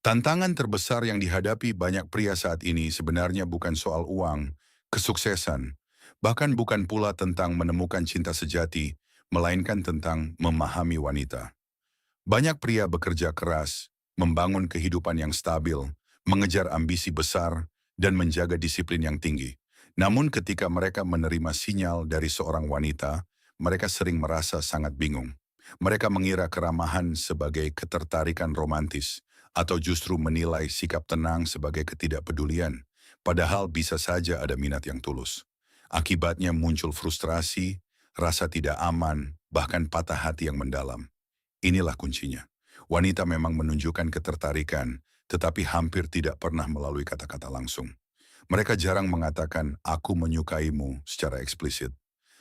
Tantangan terbesar yang dihadapi banyak pria saat ini sebenarnya bukan soal uang, kesuksesan, bahkan bukan pula tentang menemukan cinta sejati, melainkan tentang memahami wanita. Banyak pria bekerja keras, membangun kehidupan yang stabil, mengejar ambisi besar, dan menjaga disiplin yang tinggi. Namun ketika mereka menerima sinyal dari seorang wanita, mereka sering merasa sangat bingung. Mereka mengira keramahan sebagai ketertarikan romantis, atau justru menilai sikap tenang sebagai ketidakpedulian, padahal bisa saja ada minat yang tulus. Akibatnya muncul frustrasi, rasa tidak aman, bahkan patah hati yang mendalam. Inilah kuncinya. Wanita memang menunjukkan ketertarikan, tetapi hampir tidak pernah melalui kata-kata langsung. Mereka jarang mengatakan, "aku menyukaimu" secara eksplisit.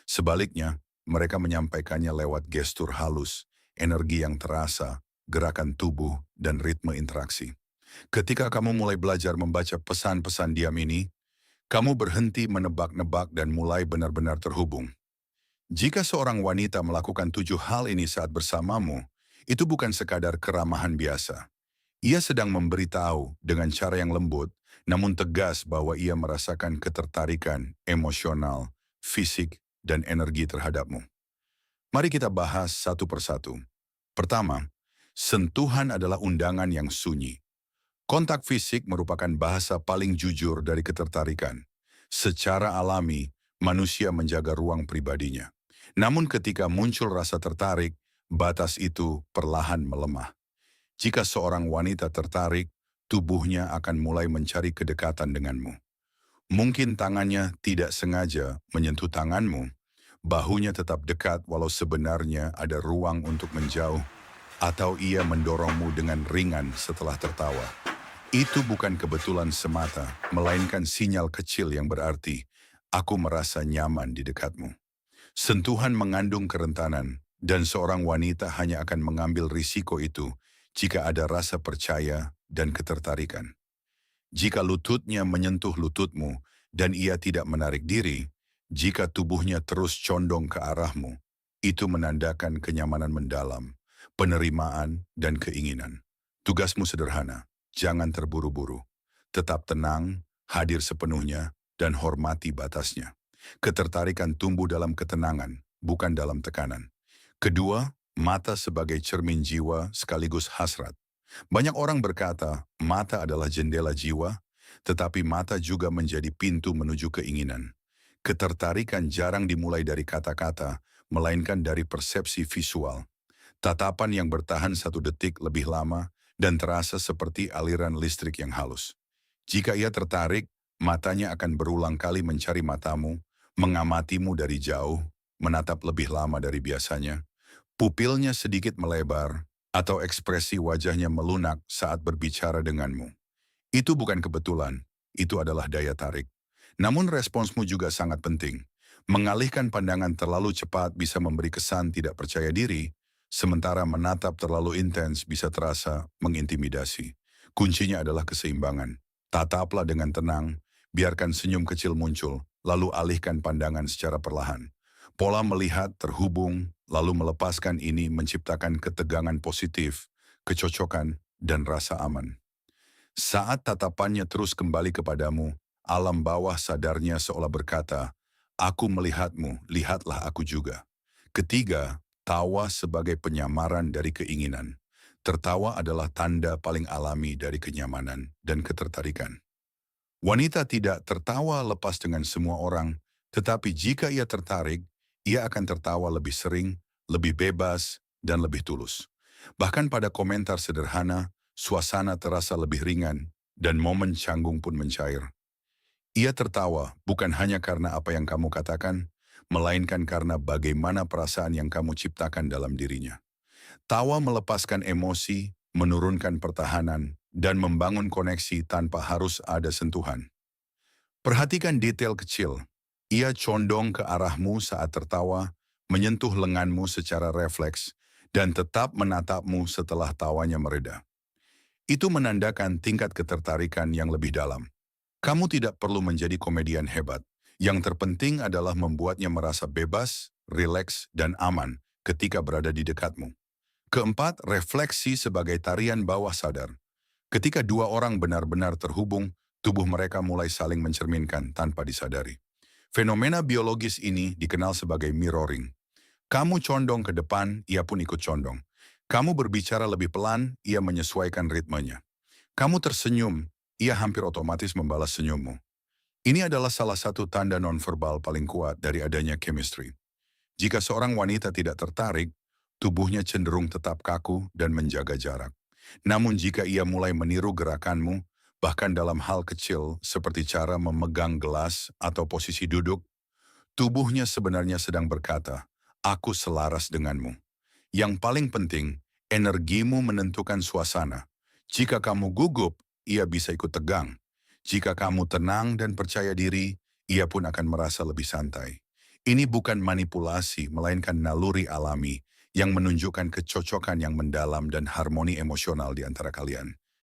Sebaliknya, mereka menyampaikannya lewat gestur halus, energi yang terasa, gerakan tubuh, dan ritme interaksi. Ketika kamu mulai belajar membaca pesan-pesan diam ini, kamu berhenti menebak-nebak dan mulai benar-benar terhubung. Jika seorang wanita melakukan 7 hal ini saat bersamamu, itu bukan sekadar keramahan biasa. Ia sedang memberitahu dengan cara yang lembut, namun tegas bahwa ia merasakan ketertarikan emosional, fisik, dan energi terhadapmu. Mari kita bahas satu persatu. Pertama, sentuhan adalah undangan yang sunyi. Kontak fisik merupakan bahasa paling jujur dari ketertarikan. Secara alami, manusia menjaga ruang pribadinya. Namun ketika muncul rasa tertarik, batas itu perlahan melemah. Jika seorang wanita tertarik, tubuhnya akan mulai mencari kedekatan denganmu. Mungkin tangannya tidak sengaja menyentuh tanganmu, bahunya tetap dekat walau sebenarnya ada ruang untuk menjauh, atau ia mendorongmu dengan ringan setelah tertawa. Itu bukan kebetulan semata, melainkan sinyal kecil yang berarti, "aku merasa nyaman di dekatmu." Sentuhan mengandung kerentanan, dan seorang wanita hanya akan mengambil risiko itu jika ada rasa percaya dan ketertarikan. Jika lututnya menyentuh lututmu dan ia tidak menarik diri, jika tubuhnya terus condong ke arahmu, itu menandakan kenyamanan mendalam, penerimaan, dan keinginan. Tugasmu sederhana, jangan terburu-buru. Tetap tenang, hadir sepenuhnya, dan hormati batasnya. Ketertarikan tumbuh dalam ketenangan, bukan dalam tekanan. Kedua, mata sebagai cermin jiwa sekaligus hasrat. Banyak orang berkata, mata adalah jendela jiwa, tetapi mata juga menjadi pintu menuju keinginan. Ketertarikan jarang dimulai dari kata-kata, melainkan dari persepsi visual. Tatapan yang bertahan 1 detik lebih lama dan terasa seperti aliran listrik yang halus. Jika ia tertarik, matanya akan berulang kali mencari matamu, mengamatimu dari jauh, menatap lebih lama dari biasanya. Pupilnya sedikit melebar, atau ekspresi wajahnya melunak saat berbicara denganmu. Itu bukan kebetulan, itu adalah daya tarik. Namun responsmu juga sangat penting. Mengalihkan pandangan terlalu cepat bisa memberi kesan tidak percaya diri, sementara menatap terlalu intens bisa terasa mengintimidasi. Kuncinya adalah keseimbangan. Tataplah dengan tenang, biarkan senyum kecil muncul, lalu alihkan pandangan secara perlahan. Pola melihat terhubung, lalu melepaskan ini menciptakan ketegangan positif, kecocokan, dan rasa aman. Saat tatapannya terus kembali kepadamu, alam bawah sadarnya seolah berkata, "Aku melihatmu, lihatlah aku juga." Ketiga, tawa sebagai penyamaran dari keinginan. Tertawa adalah tanda paling alami dari kenyamanan dan ketertarikan. Wanita tidak tertawa lepas dengan semua orang, tetapi jika ia tertarik, ia akan tertawa lebih sering, lebih bebas, dan lebih tulus. Bahkan pada komentar sederhana, suasana terasa lebih ringan, dan momen canggung pun mencair. Ia tertawa bukan hanya karena apa yang kamu katakan, melainkan karena bagaimana perasaan yang kamu ciptakan dalam dirinya. Tawa melepaskan emosi, menurunkan pertahanan, dan membangun koneksi tanpa harus ada sentuhan. Perhatikan detail kecil. Ia condong ke arahmu saat tertawa, menyentuh lenganmu secara refleks, dan tetap menatapmu setelah tawanya mereda. Itu menandakan tingkat ketertarikan yang lebih dalam. Kamu tidak perlu menjadi komedian hebat. Yang terpenting adalah membuatnya merasa bebas, rileks, dan aman ketika berada di dekatmu. Keempat, refleksi sebagai tarian bawah sadar. Ketika dua orang benar-benar terhubung, tubuh mereka mulai saling mencerminkan tanpa disadari. Fenomena biologis ini dikenal sebagai mirroring. Kamu condong ke depan, ia pun ikut condong. Kamu berbicara lebih pelan, ia menyesuaikan ritmenya. Kamu tersenyum, ia hampir otomatis membalas senyummu. Ini adalah salah satu tanda nonverbal paling kuat dari adanya chemistry. Jika seorang wanita tidak tertarik, tubuhnya cenderung tetap kaku dan menjaga jarak. Namun jika ia mulai meniru gerakanmu, bahkan dalam hal kecil seperti cara memegang gelas atau posisi duduk, tubuhnya sebenarnya sedang berkata, "Aku selaras denganmu." Yang paling penting, energimu menentukan suasana. Jika kamu gugup, ia bisa ikut tegang. Jika kamu tenang dan percaya diri, ia pun akan merasa lebih santai. Ini bukan manipulasi, melainkan naluri alami yang menunjukkan kecocokan yang mendalam dan harmoni emosional di antara kalian.